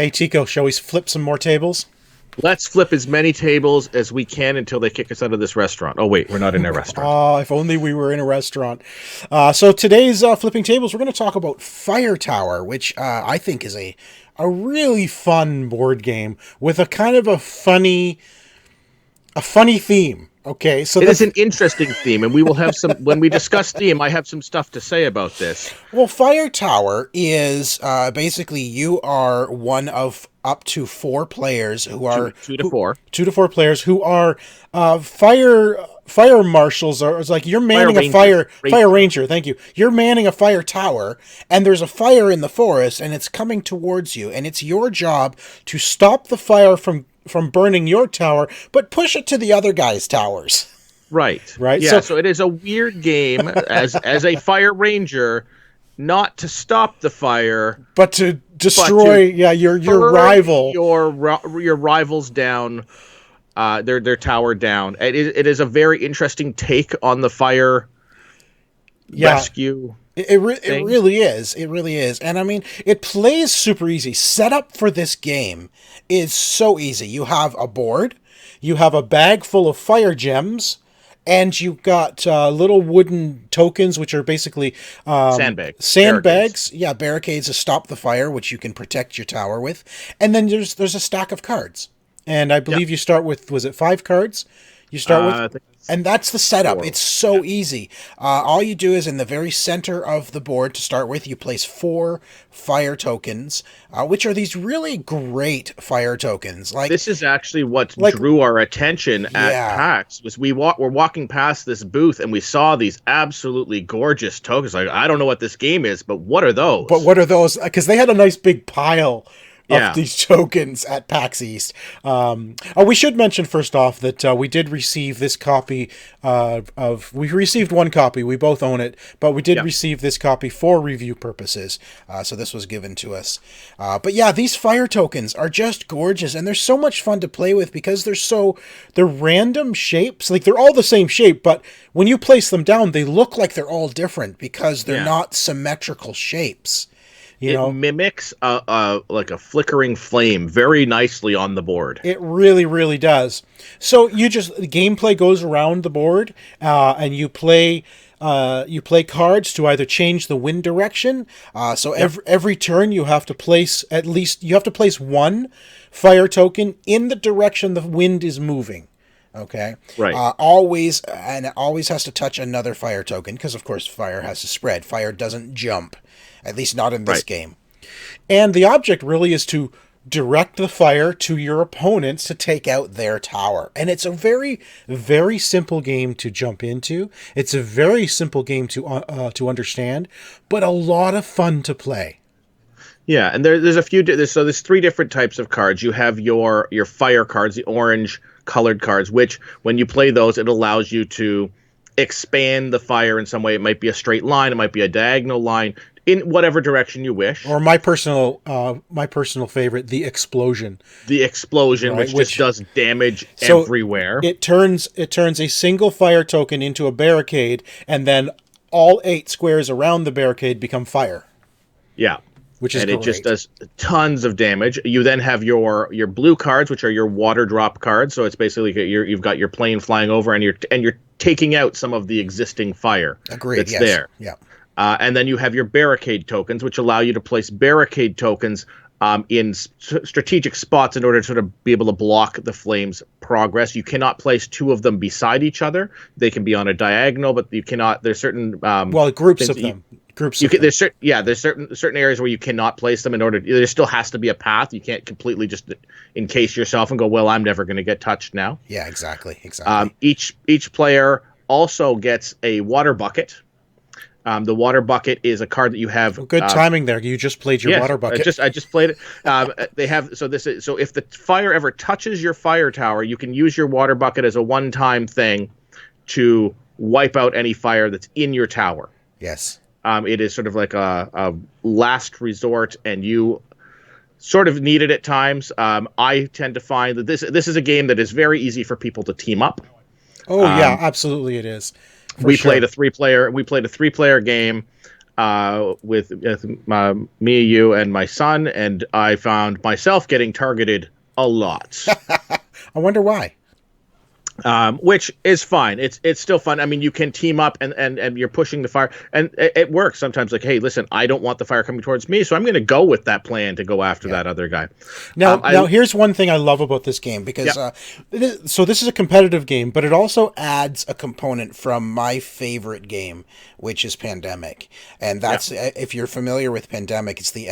Hey, Tycko, shall we flip some more tables? Let's flip as many tables as we can until they kick us out of this restaurant. Oh, wait, we're not in a restaurant. If only we were in a restaurant. So today's flipping tables, we're going to talk about Fire Tower, which I think is a really fun board game with a kind of a funny theme. Okay, so It is an interesting theme, and we will have some, when we discuss theme, I have some stuff to say about this. Well, Fire Tower is basically you are one of up to four players who are Two to four. 2 to 4 players who are fire marshals, or it's like you're manning a fire ranger. Thank you. You're manning a fire tower, and there's a fire in the forest, and it's coming towards you, and it's your job to stop the fire from burning your tower, but push it to the other guy's towers. Right. Yeah, so it is a weird game as a fire ranger, not to stop the fire, but to destroy your rival. Your rivals down, their tower down. It is a very interesting take on the fire rescue. It really is. It really is. And I mean, it plays super easy. Setup for this game is so easy. You have a board, you have a bag full of fire gems, and you've got little wooden tokens, which are basically sandbags. Barricades. Yeah, barricades to stop the fire, which you can protect your tower with. And then there's a stack of cards. And I believe you start with, was it 5 cards? You start with, and that's the setup. 4. It's so easy. All you do is in the very center of the board to start with, you place 4 fire tokens, which are these really great fire tokens. Like this is actually what drew our attention at PAX. Was we're walking past this booth and we saw these absolutely gorgeous tokens. Like, I don't know what this game is, but what are those? Because they had a nice big pile of these tokens at PAX East. We should mention first off that we did receive this copy we received one copy. We both own it, but we did receive this copy for review purposes. So this was given to us. But yeah, these fire tokens are just gorgeous, and they're so much fun to play with because they're random shapes. Like they're all the same shape, but when you place them down, they look like they're all different because they're not symmetrical shapes. It mimics like a flickering flame very nicely on the board. It really, really does. So the gameplay goes around the board, and you play cards to either change the wind direction. Every turn you have to place one fire token in the direction the wind is moving. Okay. Right. Always has to touch another fire token because, of course, fire has to spread. Fire doesn't jump, at least not in this game. And the object really is to direct the fire to your opponents to take out their tower. And it's a very, very simple game to jump into. It's a very simple game to understand, but a lot of fun to play. Yeah, and there's 3 different types of cards. You have your fire cards, the orange colored cards, which when you play those, it allows you to expand the fire in some way. It might be a straight line, it might be a diagonal line, in whatever direction you wish. Or my personal favorite, the explosion. The explosion, which just does damage everywhere. It turns a single fire token into a barricade, and then all 8 squares around the barricade become fire. Yeah. It just does tons of damage. You then have your blue cards, which are your water drop cards. So it's basically you've got your plane flying over, and you're taking out some of the existing fire that's there. Yeah. And then you have your barricade tokens, which allow you to place barricade tokens in strategic spots in order to sort of be able to block the flames' progress. You cannot place 2 of them beside each other. They can be on a diagonal, but you cannot. There's certain groups of them. There's certain areas where you cannot place them in order. There still has to be a path. You can't completely just encase yourself and go, well, I'm never going to get touched now. Yeah, exactly. Each player also gets a water bucket. The water bucket is a card that you have. Well, good timing there. You just played your water bucket. I just played it. They have so if the fire ever touches your fire tower, you can use your water bucket as a one-time thing to wipe out any fire that's in your tower. Yes. It is sort of like a last resort, and you sort of need it at times. I tend to find that this is a game that is very easy for people to team up. Oh yeah, absolutely it is. We played a 3-player game. with me, you, and my son, and I found myself getting targeted a lot. I wonder why. Which is fine. It's still fun. I mean, you can team up and you're pushing the fire, and it works sometimes. Like, hey, listen, I don't want the fire coming towards me, so I'm going to go with that plan to go after that other guy. Now, here's one thing I love about this game, because so this is a competitive game, but it also adds a component from my favorite game, which is Pandemic, and that's if you're familiar with Pandemic, it's the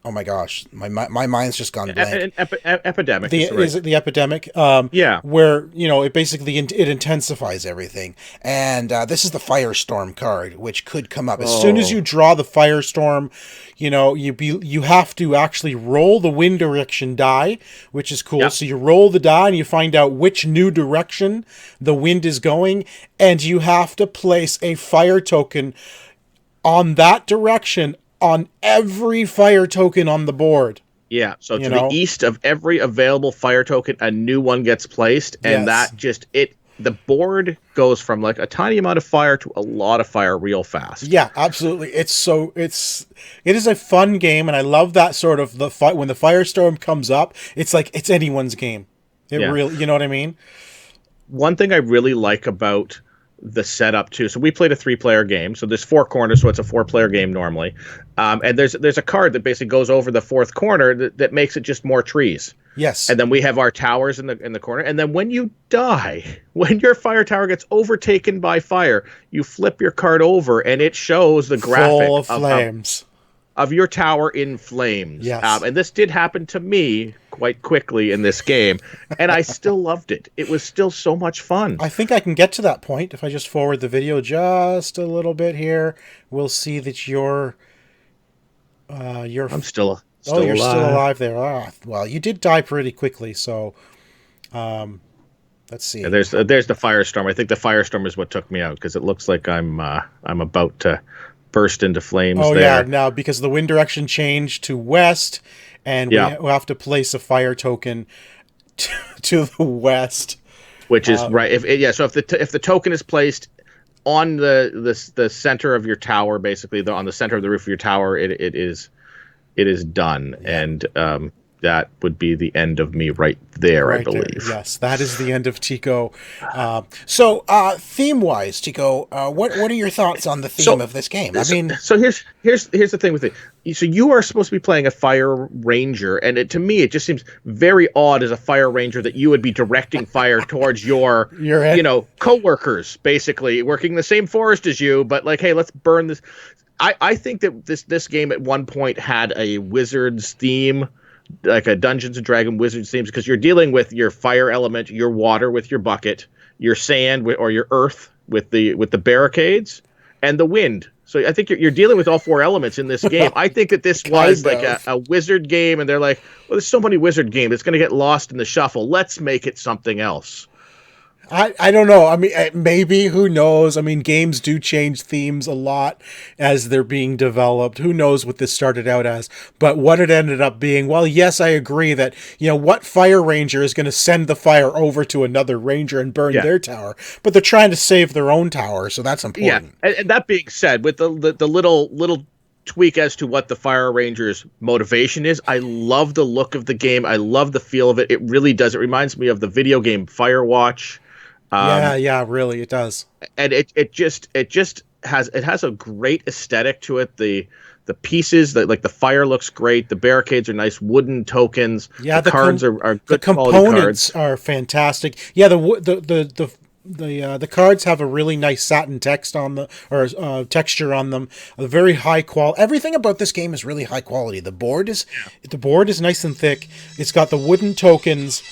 oh my gosh, my mind's just gone blank. Epidemic. Is it the Epidemic? Where, it basically it intensifies everything. And this is the Firestorm card, which could come up. As soon as you draw the Firestorm, you have to actually roll the wind direction die, which is cool. Yep. So you roll the die and you find out which new direction the wind is going, and you have to place a fire token on that direction on every fire token on the board. Yeah, so to the east of every available fire token, a new one gets placed, and that the board goes from like a tiny amount of fire to a lot of fire real fast. Yeah, absolutely. It is a fun game, and I love that sort of when the firestorm comes up, it's like it's anyone's game. Really, you know what I mean? One thing I really like about the setup too. So we played a 3-player game. So there's 4 corners, so it's a 4-player game normally. And there's a card that basically goes over the 4th corner that makes it just more trees. Yes. And then we have our towers in the corner. And then when you die, when your fire tower gets overtaken by fire, you flip your card over and it shows the graphic full of flames. Of your tower in flames. Yes. And this did happen to me quite quickly in this game, and I still loved it. It was still so much fun. I think I can get to that point. If I just forward the video just a little bit here, we'll see that you're I'm still you're alive. Still alive there. Well, you did die pretty quickly, so let's see. Yeah, there's the firestorm. I think the firestorm is what took me out, because it looks like I'm about to burst into flames. Oh, there. yeah, now because the wind direction changed to west, and we have to place a fire token to the west, which is right. So if the token is placed on the center of your tower, basically on the center of the roof of your tower, it is done, and that would be the end of me right there, I believe. Yes, that is the end of Tycko. So, theme-wise, Tycko, what are your thoughts on the theme of this game? So here's the thing with it. So you are supposed to be playing a fire ranger, and to me, it just seems very odd as a fire ranger that you would be directing fire towards your coworkers, basically working the same forest as you, but like, hey, let's burn this. I think that this game at one point had a wizard's theme, like a Dungeons and Dragons Wizards themes, because you're dealing with your fire element, your water with your bucket, your sand or your earth with the barricades, and the wind. So I think you're dealing with all 4 elements in this game. I think that this was like a wizard game, and they're like, well, there's so many wizard games, it's going to get lost in the shuffle. Let's make it something else. I don't know. I mean, maybe, who knows? I mean, games do change themes a lot as they're being developed. Who knows what this started out as? But what it ended up being, well, yes, I agree that, what fire ranger is going to send the fire over to another ranger and burn their tower? But they're trying to save their own tower, so that's important. Yeah, and that being said, with the little tweak as to what the fire ranger's motivation is, I love the look of the game. I love the feel of it. It really does. It reminds me of the video game Firewatch. Really, it does. And it just has a great aesthetic to it. The pieces, like the fire looks great. The barricades are nice wooden tokens. Yeah, the cards are good. The components are fantastic. Yeah, the cards have a really nice satin text on texture on them. A very high quality. Everything about this game is really high quality. The board is nice and thick. It's got the wooden tokens.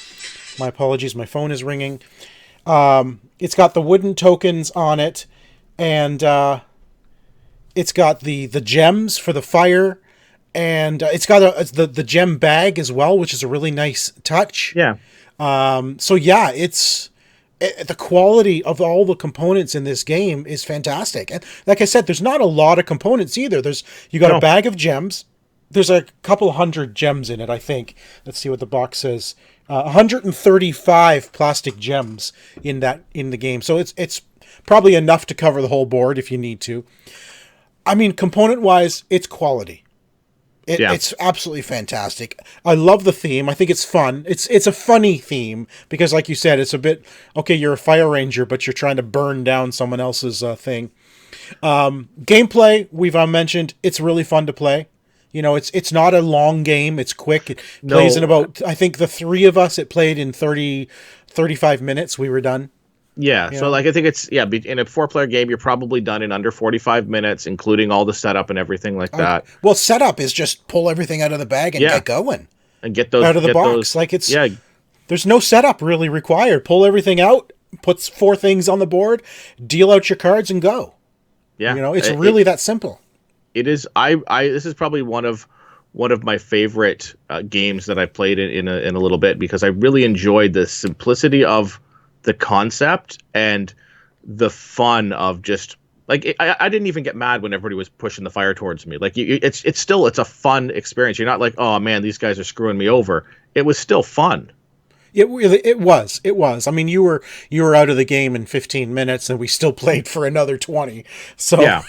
My apologies, my phone is ringing. It's got the wooden tokens on it, and it's got the gems for the fire, and it's got the gem bag as well, which is a really nice touch. Yeah. The quality of all the components in this game is fantastic. And like I said, there's not a lot of components either. You got a bag of gems. There's a couple 100 gems in it, I think. Let's see what the box says. 135 plastic gems in the game. So it's Probably enough to cover the whole board if you need to. I mean, component-wise, it's quality. It's absolutely fantastic. I love the theme. I think it's fun. It's a funny theme because, like you said, it's a bit, okay, you're a fire ranger, but you're trying to burn down someone else's thing. Gameplay, we've mentioned, it's really fun to play. You know, it's not a long game. It's quick. It plays in about, I think the three of us, it played in 35 minutes. We were done. Yeah, so like I think it's in a 4-player game, you're probably done in under 45 minutes, including all the setup and everything like that. Well, setup is just pull everything out of the bag and get going. And get those out of the box. Like there's no setup really required. Pull everything out, put 4 things on the board, deal out your cards, and go. Yeah, you know, it's really that simple. It is. This is probably one of my favorite games that I've played in a little bit because I really enjoyed the simplicity of the concept and the fun of just like I didn't even get mad when everybody was pushing the fire towards me. Like it's a fun experience. You're not like, oh man, these guys are screwing me over. It was still fun. It was. I mean, you were out of the game in 15 minutes, and we still played for another 20. So yeah.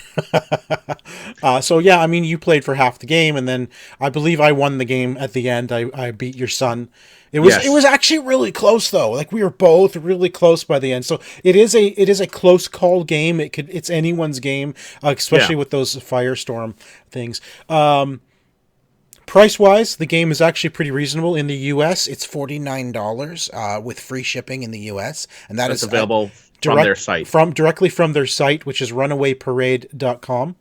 I mean, you played for half the game, and then I believe I won the game at the end. I beat your son. It was actually really close though. Like we were both really close by the end. So it is a close call game. It's anyone's game, especially with those firestorm things. Price-wise, the game is actually pretty reasonable. In the U.S., it's $49 with free shipping in the U.S., and that's available from their site. Directly from their site, which is runawayparade.com.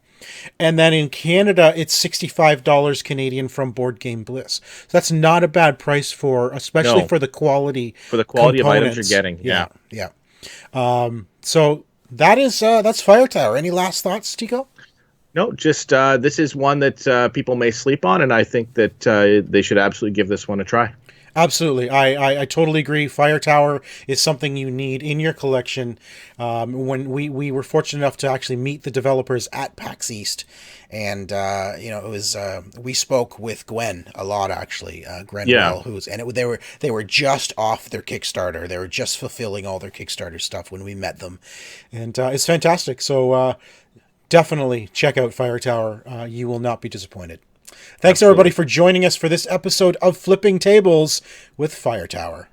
And then in Canada, it's $65 Canadian from Board Game Bliss. So that's not a bad price especially for the quality. For the quality of items you're getting. Yeah. So that's Fire Tower. Any last thoughts, Tycko? No, just this is one that people may sleep on, and I think that they should absolutely give this one a try. Absolutely. I totally agree. Fire Tower is something you need in your collection. When we were fortunate enough to actually meet the developers at PAX East, and it was we spoke with Gwen a lot actually. Gwen Well, they were just off their Kickstarter. They were just fulfilling all their Kickstarter stuff when we met them, and it's fantastic. So definitely check out Fire Tower. You will not be disappointed. Thanks, everybody, for joining us for this episode of Flipping Tables with Fire Tower.